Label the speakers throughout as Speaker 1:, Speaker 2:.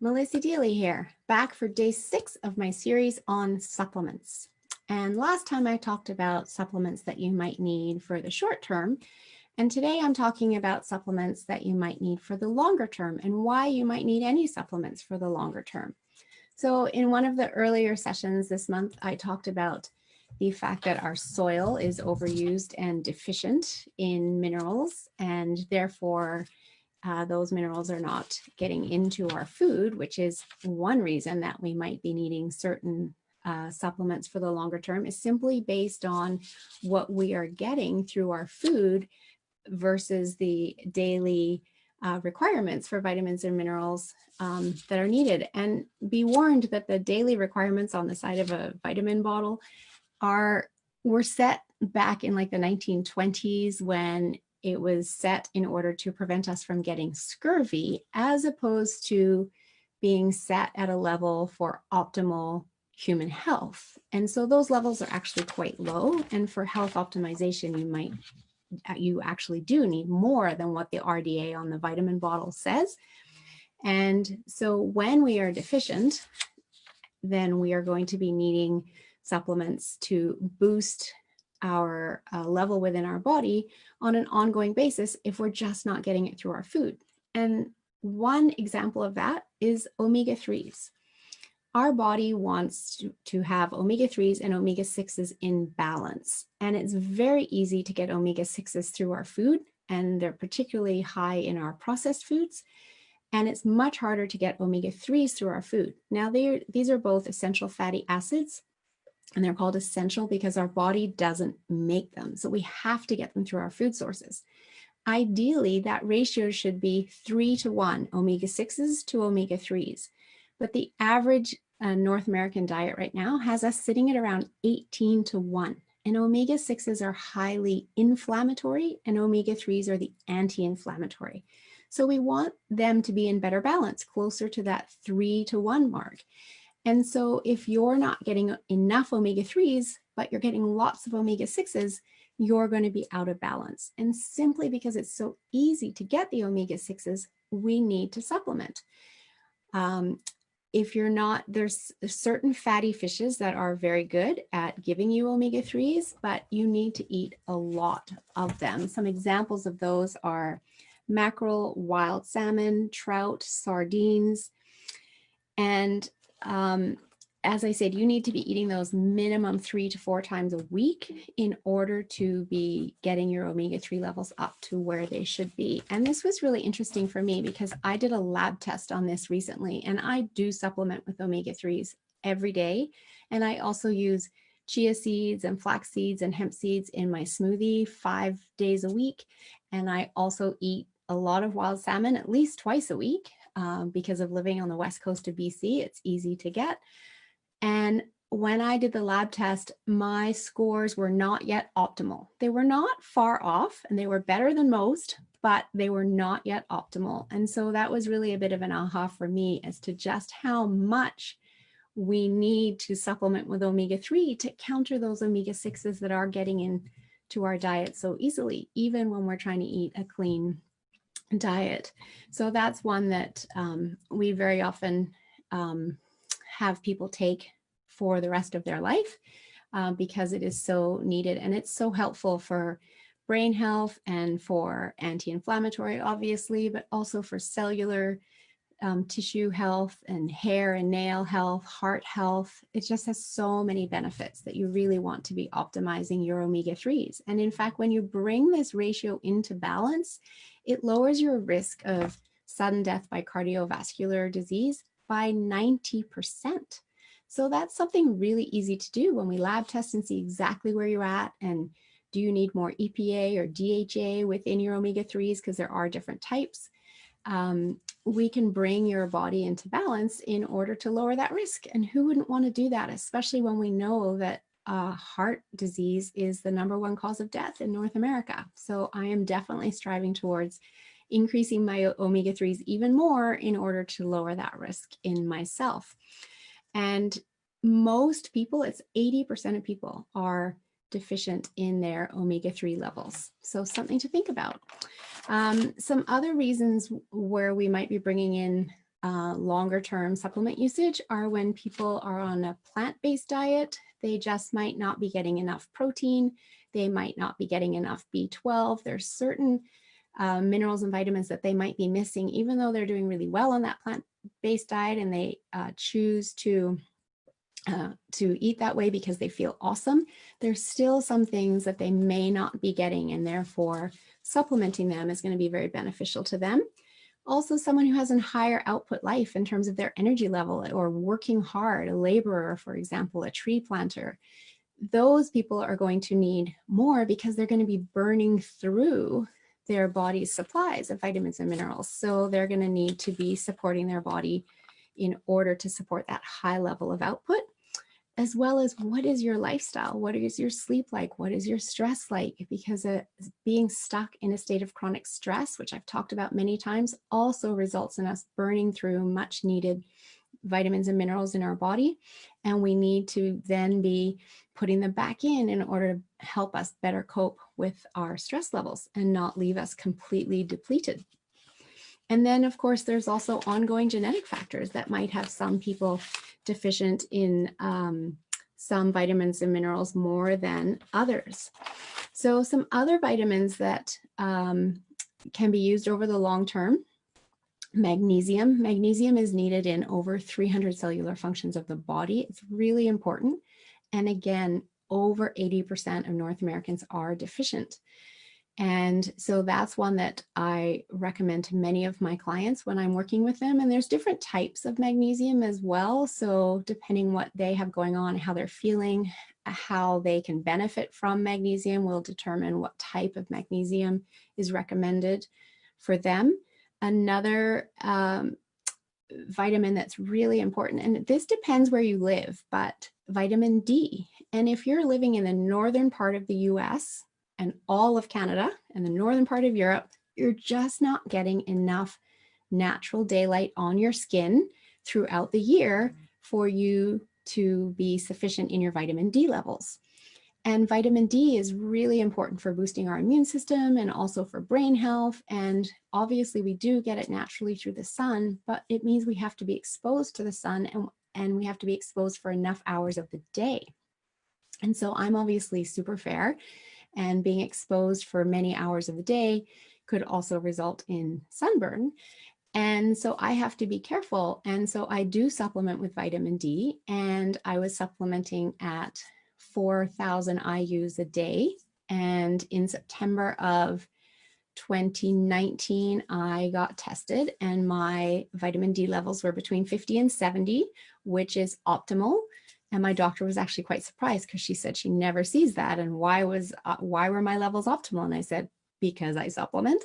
Speaker 1: Melissa Dealey here, back for day 6 of my series on supplements. And last time I talked about supplements that you might need for the short term. And today I'm talking about supplements that you might need for the longer term and why you might need any supplements for the longer term. So in one of the earlier sessions this month, I talked about the fact that our soil is overused and deficient in minerals, and therefore those minerals are not getting into our food, which is one reason that we might be needing certain supplements for the longer term, is simply based on what we are getting through our food versus the daily requirements for vitamins and minerals that are needed. And be warned that the daily requirements on the side of a vitamin bottle were set back in like the 1920s, when it was set in order to prevent us from getting scurvy, as opposed to being set at a level for optimal human health. And so those levels are actually quite low. And for health optimization, you actually do need more than what the RDA on the vitamin bottle says. And so when we are deficient, then we are going to be needing supplements to boost our level within our body on an ongoing basis if we're just not getting it through our food. And one example of that is omega-3s. Our body wants to have omega-3s and omega-6s in balance. And it's very easy to get omega-6s through our food, and they're particularly high in our processed foods. And it's much harder to get omega-3s through our food. Now, these are both essential fatty acids, and they're called essential because our body doesn't make them. So we have to get them through our food sources. Ideally, that ratio should be 3-to-1, omega-6s to omega-3s. But the average North American diet right now has us sitting at around 18-to-1. And omega-6s are highly inflammatory, and omega-3s are the anti-inflammatory. So we want them to be in better balance, closer to that 3-to-1 mark. And so if you're not getting enough omega-3s, but you're getting lots of omega-6s, you're going to be out of balance. And simply because it's so easy to get the omega-6s, we need to supplement. If you're not, there's certain fatty fishes that are very good at giving you omega-3s, but you need to eat a lot of them. Some examples of those are mackerel, wild salmon, trout, sardines. And as I said, you need to be eating those minimum 3 to 4 times a week in order to be getting your omega-3 levels up to where they should be. And this was really interesting for me because I did a lab test on this recently, and I do supplement with omega-3s every day. And I also use chia seeds and flax seeds and hemp seeds in my smoothie 5 days a week. And I also eat a lot of wild salmon at least twice a week. Because of living on the west coast of BC, it's easy to get. And when I did the lab test, my scores were not yet optimal. They were not far off, and they were better than most, but they were not yet optimal. And so that was really a bit of an aha for me as to just how much we need to supplement with omega-3 to counter those omega-6s that are getting into our diet so easily, even when we're trying to eat a clean diet. So that's one that we very often have people take for the rest of their life because it is so needed, and it's so helpful for brain health and for anti-inflammatory, obviously, but also for cellular tissue health and hair and nail health, heart health. It just has so many benefits that you really want to be optimizing your omega-3s. And in fact, when you bring this ratio into balance, it lowers your risk of sudden death by cardiovascular disease by 90%. So that's something really easy to do when we lab test and see exactly where you're at, and do you need more EPA or DHA within your omega-3s, because there are different types. We can bring your body into balance in order to lower that risk. And who wouldn't want to do that, especially when we know that heart disease is the #1 cause of death in North America. So I am definitely striving towards increasing my omega-3s even more in order to lower that risk in myself. And most people, it's 80% of people, are deficient in their omega-3 levels. So something to think about. Some other reasons where we might be bringing in longer term supplement usage are when people are on a plant-based diet. They just might not be getting enough protein. They might not be getting enough B12. There's certain minerals and vitamins that they might be missing, even though they're doing really well on that plant-based diet and they choose to eat that way because they feel awesome. There's still some things that they may not be getting, and therefore supplementing them is going to be very beneficial to them. Also, someone who has a higher output life in terms of their energy level or working hard, a laborer, for example, a tree planter, those people are going to need more because they're going to be burning through their body's supplies of vitamins and minerals. So they're going to need to be supporting their body in order to support that high level of output, as well as what is your lifestyle? What is your sleep like? What is your stress like? Because being stuck in a state of chronic stress, which I've talked about many times, also results in us burning through much needed vitamins and minerals in our body. And we need to then be putting them back in order to help us better cope with our stress levels and not leave us completely depleted. And then, of course, there's also ongoing genetic factors that might have some people deficient in some vitamins and minerals more than others. So some other vitamins that can be used over the long term: magnesium. Magnesium is needed in over 300 cellular functions of the body. It's really important. And again, over 80% of North Americans are deficient. And so that's one that I recommend to many of my clients when I'm working with them. And there's different types of magnesium as well. So depending what they have going on, how they're feeling, how they can benefit from magnesium will determine what type of magnesium is recommended for them. Another vitamin that's really important, and this depends where you live, but vitamin D. And if you're living in the northern part of the US and all of Canada and the northern part of Europe, you're just not getting enough natural daylight on your skin throughout the year for you to be sufficient in your vitamin D levels. And vitamin D is really important for boosting our immune system and also for brain health. And obviously we do get it naturally through the sun, but it means we have to be exposed to the sun and we have to be exposed for enough hours of the day. And so I'm obviously super fair, and being exposed for many hours of the day could also result in sunburn. And so I have to be careful. And so I do supplement with vitamin D, and I was supplementing at 4,000 IUs a day. And in September of 2019, I got tested and my vitamin D levels were between 50 and 70, which is optimal. And my doctor was actually quite surprised because she said she never sees that. And why were my levels optimal? And I said, because I supplement.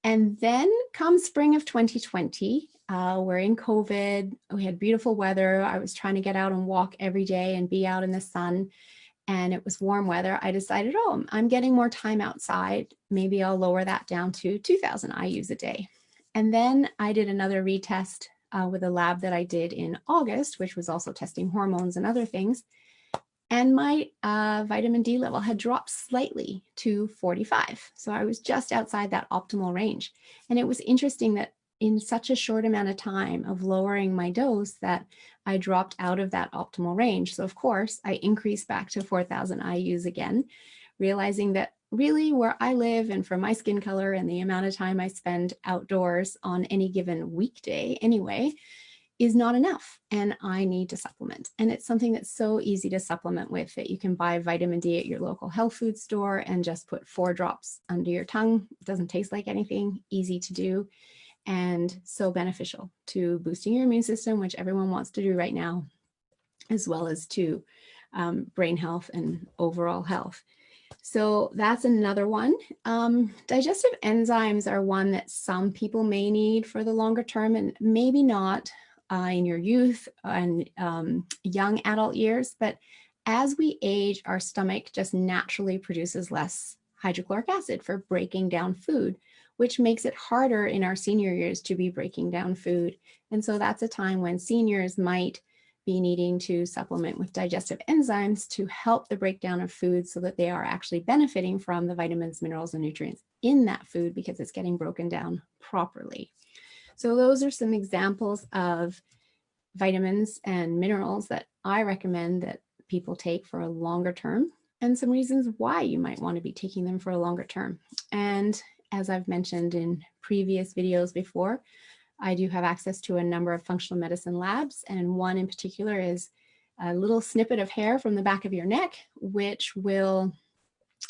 Speaker 1: And then come spring of 2020, we're in COVID, we had beautiful weather. I was trying to get out and walk every day and be out in the sun, and it was warm weather. I decided, oh, I'm getting more time outside. Maybe I'll lower that down to 2,000 IUs a day. And then I did another retest with a lab that I did in August, which was also testing hormones and other things. And my vitamin D level had dropped slightly to 45. So I was just outside that optimal range. And it was interesting that in such a short amount of time of lowering my dose that I dropped out of that optimal range. So of course, I increased back to 4,000 IUs again, realizing that really where I live and for my skin color and the amount of time I spend outdoors on any given weekday anyway, is not enough, and I need to supplement. And it's something that's so easy to supplement with, that you can buy vitamin D at your local health food store and just put 4 drops under your tongue. It doesn't taste like anything, easy to do, and so beneficial to boosting your immune system, which everyone wants to do right now, as well as to brain health and overall health. So that's another one. Digestive enzymes are one that some people may need for the longer term and maybe not in your youth and young adult years. But as we age, our stomach just naturally produces less hydrochloric acid for breaking down food, which makes it harder in our senior years to be breaking down food. And so that's a time when seniors might be needing to supplement with digestive enzymes to help the breakdown of food so that they are actually benefiting from the vitamins, minerals, and nutrients in that food because it's getting broken down properly. So those are some examples of vitamins and minerals that I recommend that people take for a longer term, and some reasons why you might want to be taking them for a longer term. And as I've mentioned in previous videos before, I do have access to a number of functional medicine labs, and one in particular is a little snippet of hair from the back of your neck, which will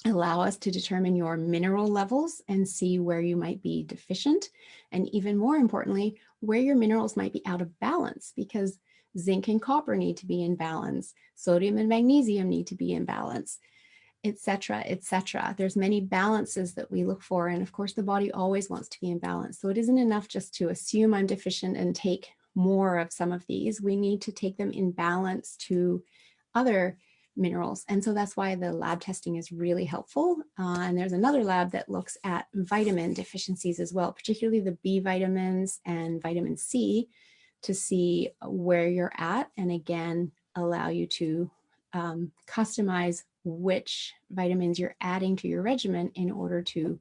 Speaker 1: allow us to determine your mineral levels and see where you might be deficient, and even more importantly, where your minerals might be out of balance, because zinc and copper need to be in balance, sodium and magnesium need to be in balance, etc., etc. There's many balances that we look for, and of course the body always wants to be in balance. So it isn't enough just to assume I'm deficient and take more of some of these. We need to take them in balance to other minerals. And so that's why the lab testing is really helpful. And there's another lab that looks at vitamin deficiencies as well, particularly the B vitamins and vitamin C, to see where you're at, and again, allow you to customize which vitamins you're adding to your regimen in order to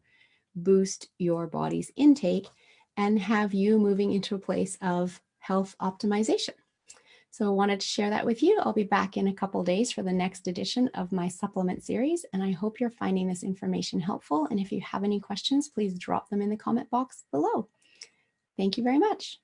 Speaker 1: boost your body's intake and have you moving into a place of health optimization. So I wanted to share that with you. I'll be back in a couple days for the next edition of my supplement series, and I hope you're finding this information helpful. And if you have any questions, please drop them in the comment box below. Thank you very much.